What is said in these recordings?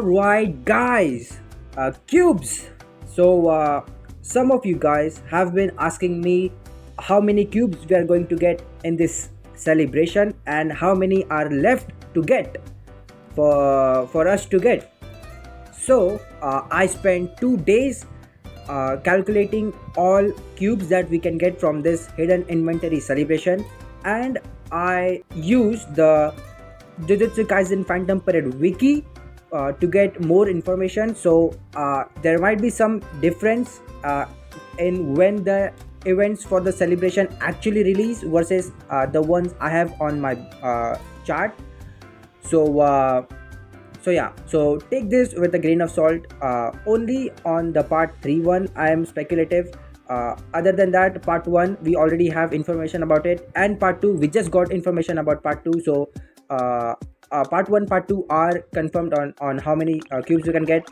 Alright, guys, cubes. Some of you guys have been asking me how many cubes we are going to get in this celebration and how many are left to get for us to get. I spent 2 days calculating all cubes that we can get from this hidden inventory celebration, and I used the Jujutsu Kaisen Phantom Parade wiki to get more information. There might be some difference in when the events for the celebration actually release versus the ones I have on my chart. So uh, so take this with a grain of salt. Only on the part 3 one I am speculative. Other than that, part 1 we already have information about it, and part 2 we just got information about part 2. Part 1 part 2 are confirmed on how many cubes you can get,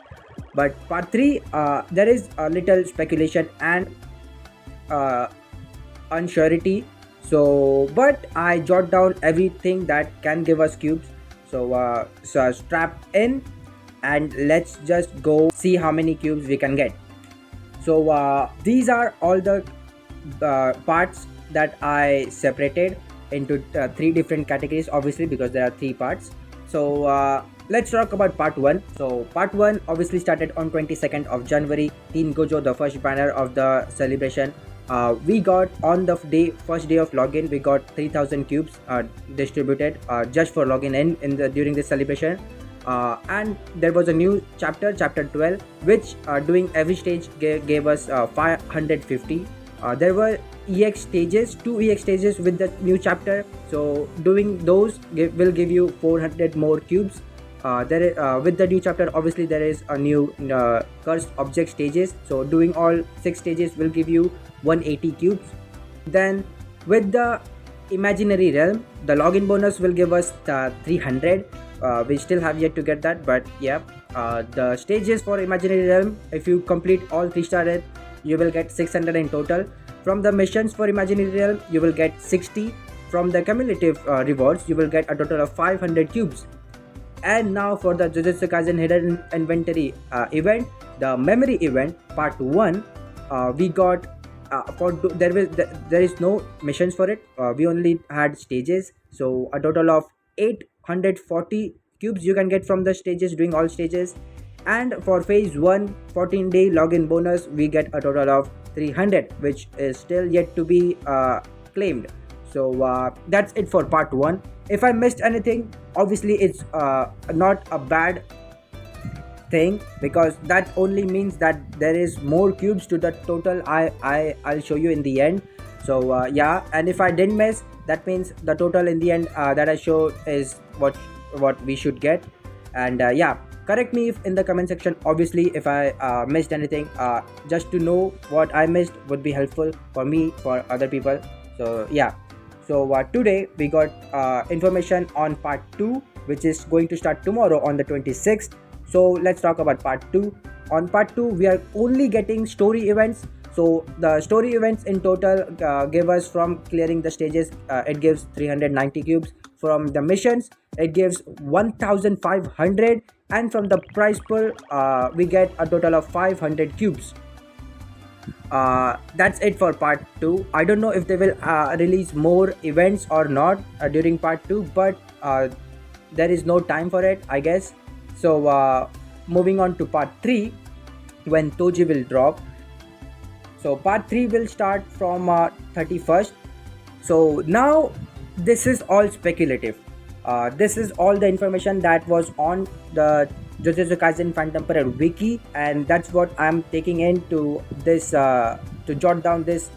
but part 3 there is a little speculation and uh, unsurety. But I jot down everything that can give us cubes. Strap in and let's just go see how many cubes we can get. These are all the parts that I separated into 3 different categories, obviously, because there are 3 parts. Let's talk about part 1. So part 1 obviously started on 22nd of January. Team Gojo, the first banner of the celebration. We got on the first day of login, we got 3000 cubes distributed just for logging in during this celebration. And there was a new chapter 12, which doing every stage gave us 550. There were EX stages, 2 EX stages with the new chapter, so doing those will give you 400 more cubes. With the new chapter, obviously there is a new cursed object stages, so doing all 6 stages will give you 180 cubes. Then with the imaginary realm, the login bonus will give us 300. We still have yet to get that, but yeah, the stages for imaginary realm, if you complete all 3-star it, you will get 600 in total. From the missions for imaginary realm, you will get 60. From the cumulative rewards, you will get a total of 500 cubes. And now for the Jujutsu Kaisen hidden inventory event, the memory event part 1, we got there is no missions for it. We only had stages, so a total of 840 cubes you can get from the stages, doing all stages. And for phase 1 14-day login bonus, we get a total of 300, which is still yet to be claimed. That's it for part 1. If I missed anything, obviously it's not a bad thing, because that only means that there is more cubes to the total I'll show you in the end. Yeah, and if I didn't miss, that means the total in the end that I show is what we should get. And yeah, correct me if in the comment section, obviously, if I missed anything. Just to know what I missed would be helpful for me, for other people. So yeah, today we got information on part 2, which is going to start tomorrow on the 26th. So let's talk about part 2. On part 2, we are only getting story events. So the story events in total give us, from clearing the stages, it gives 390 cubes. From the missions, it gives 1500, and from the prize pool, we get a total of 500 cubes. That's it for part 2. I don't know if they will release more events or not during part 2, but there is no time for it, I guess. Moving on to part 3, when Toji will drop. So part 3 will start from 31st. So now this is all speculative. This is all the information that was on the Jujutsu Kaisen Phantom Parade wiki, and that's what I'm taking into this to jot down this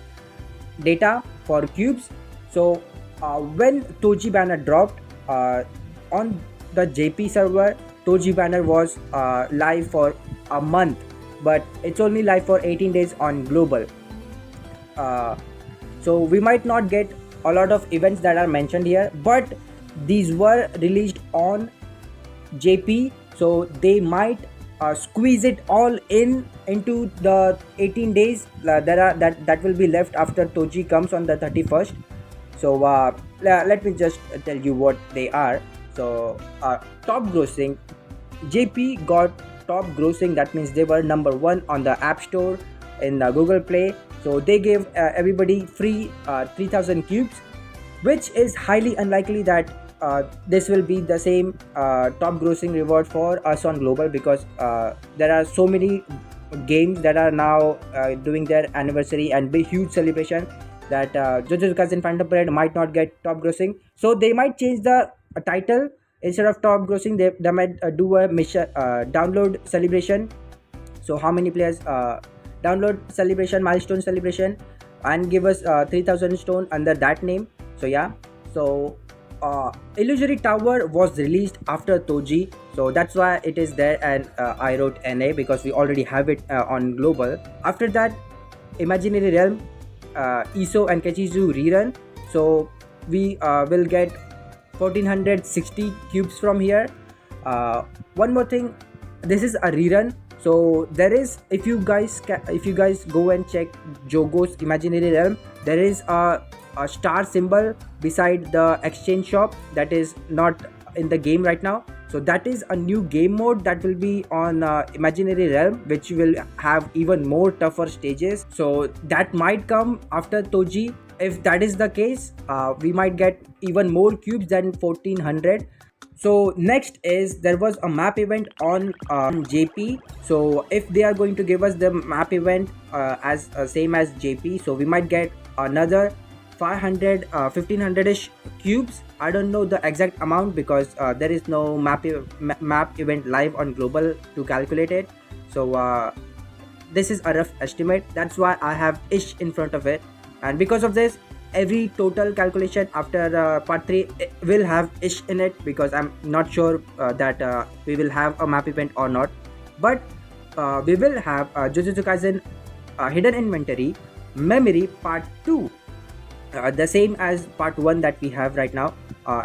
data for cubes. When Toji banner dropped on the JP server, Toji banner was live for a month, but it's only live for 18 days on global. So we might not get a lot of events that are mentioned here, but these were released on JP, so they might squeeze it all into the 18 days that will be left after Toji comes on the 31st. Let me just tell you what they are. Top grossing JP got top grossing. That means they were number one on the App Store in Google Play. So they gave everybody free 3000 cubes, which is highly unlikely that this will be the same top grossing reward for us on global, because there are so many games that are now doing their anniversary and big huge celebration, that Jujutsu Kaisen Phantom Parade might not get top grossing. So they might change the title. Instead of top grossing, they might do a mission download celebration. So how many players download celebration, milestone celebration, and give us 3000 stone under that name. So yeah, so Illusory Tower was released after Toji, so that's why it is there, and I wrote NA because we already have it on global. After that, Imaginary Realm, Iso and Kechizu rerun, so we will get 1460 cubes from here. One more thing, this is a rerun, so there is, if you guys go and check Jogo's Imaginary Realm, there is a star symbol beside the exchange shop that is not in the game right now. So that is a new game mode that will be on Imaginary Realm, which will have even more tougher stages. So that might come after Toji. If that is the case, we might get even more cubes than 1400. So next is, there was a map event on JP. So if they are going to give us the map event as same as JP, so we might get another 500 1500ish cubes. I don't know the exact amount because there is no map event live on global to calculate it. So this is a rough estimate, that's why I have ish in front of it, and because of this, every total calculation after part 3 will have ish in it, because I'm not sure that we will have a map event or not. But we will have Jujutsu Kaisen Hidden Inventory Memory Part 2, the same as part 1 that we have right now.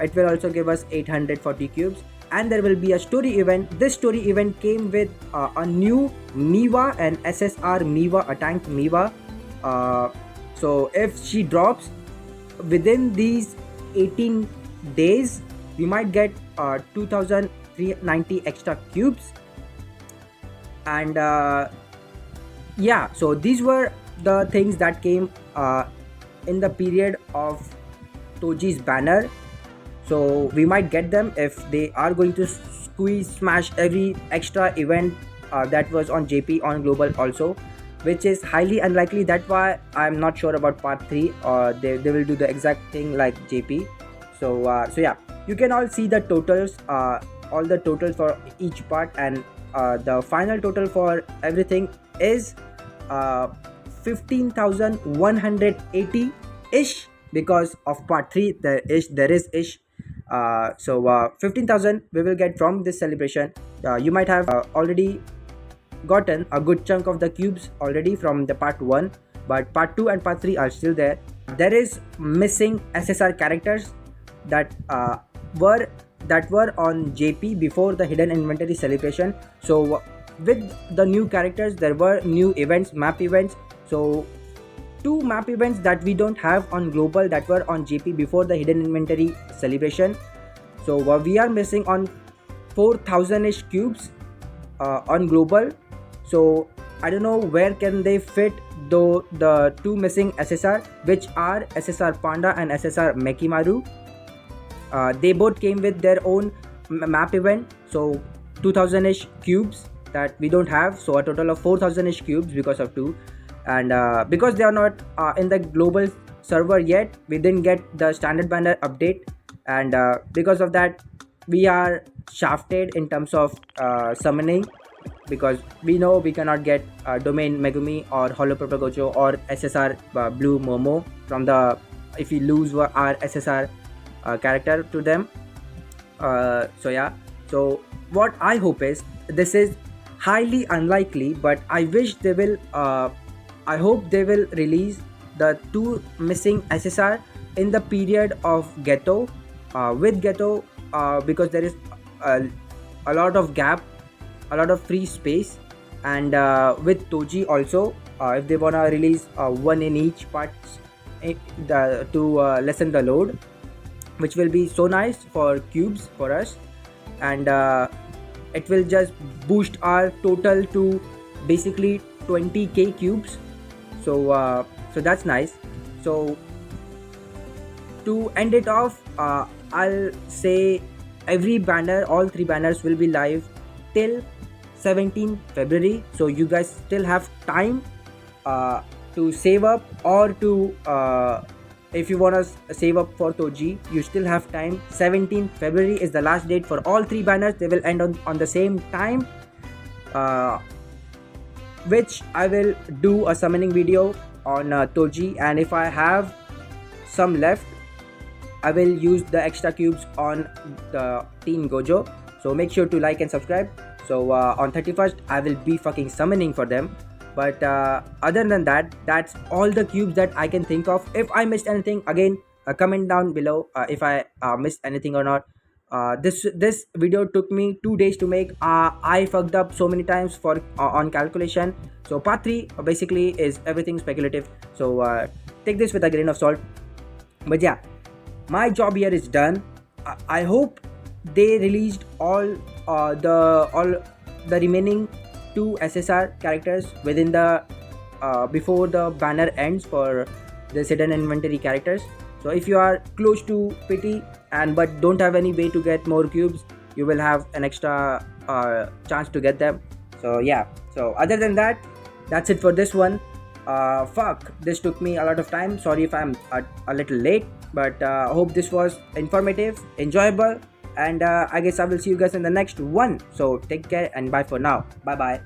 It will also give us 840 cubes, and there will be a story event. This story event came with a new Miwa and SSR Miwa, a tank Miwa. So if she drops within these 18 days, we might get 2390 extra cubes. And yeah, so these were the things that came in the period of Toji's banner. So we might get them if they are going to smash every extra event that was on JP on global also, which is highly unlikely. That's why I'm not sure about part 3, or they will do the exact thing like JP. So so yeah, you can all see the totals, all the totals for each part, and the final total for everything is 15,180 ish. Because of part 3, there is ish. So 15,000 we will get from this celebration. You might have already gotten a good chunk of the cubes already from the part 1, but part 2 and part 3 are still there. There is missing SSR characters that were on JP before the Hidden Inventory celebration. So with the new characters, there were new events, map events. So 2 map events that we don't have on global that were on JP before the Hidden Inventory celebration. So we are missing on 4000ish cubes on global. So I don't know where can they fit the 2 missing SSR, which are SSR Panda and SSR Mekimaru. They both came with their own map event, so 2000ish cubes that we don't have. So a total of 4000ish cubes because of 2. And because they are not in the global server yet, we didn't get the standard banner update, and because of that we are shafted in terms of summoning, because we know we cannot get Domain Megumi or Hollow Purple Gojo or SSR Blue Momo from the, if we lose our SSR character to them. So yeah, so what I hope is, this is highly unlikely, but I wish they will I hope they will release the 2 missing SSR in the period of Geto, with Geto, because there is a lot of gap, a lot of free space, and with Toji also, if they wanna release 1 in each part to lessen the load, which will be so nice for cubes for us. And it will just boost our total to basically 20k cubes. So that's nice. So to end it off, I'll say every banner, all three banners will be live till 17 February. So you guys still have time to save up, or to if you want to save up for Toji, you still have time. 17 February is the last date for all three banners. They will end on the same time, uh, which I will do a summoning video on Toji, and if I have some left, I will use the extra cubes on the Team Gojo. So make sure to like and subscribe. So on 31st, I will be fucking summoning for them. But other than that, that's all the cubes that I can think of. If I missed anything, again, comment down below if I missed anything or not. This video took me 2 days to make. I fucked up so many times for on calculation. So part 3 basically is everything speculative. So take this with a grain of salt. But yeah, my job here is done. I hope they released all the remaining 2 SSR characters within the before the banner ends for the hidden inventory characters. So if you are close to pity and but don't have any way to get more cubes, you will have an extra chance to get them. So yeah, so other than that, that's it for this one. Fuck, this took me a lot of time. Sorry if I'm a little late, but hope this was informative, enjoyable, and I guess I will see you guys in the next one. So take care and bye for now. Bye bye.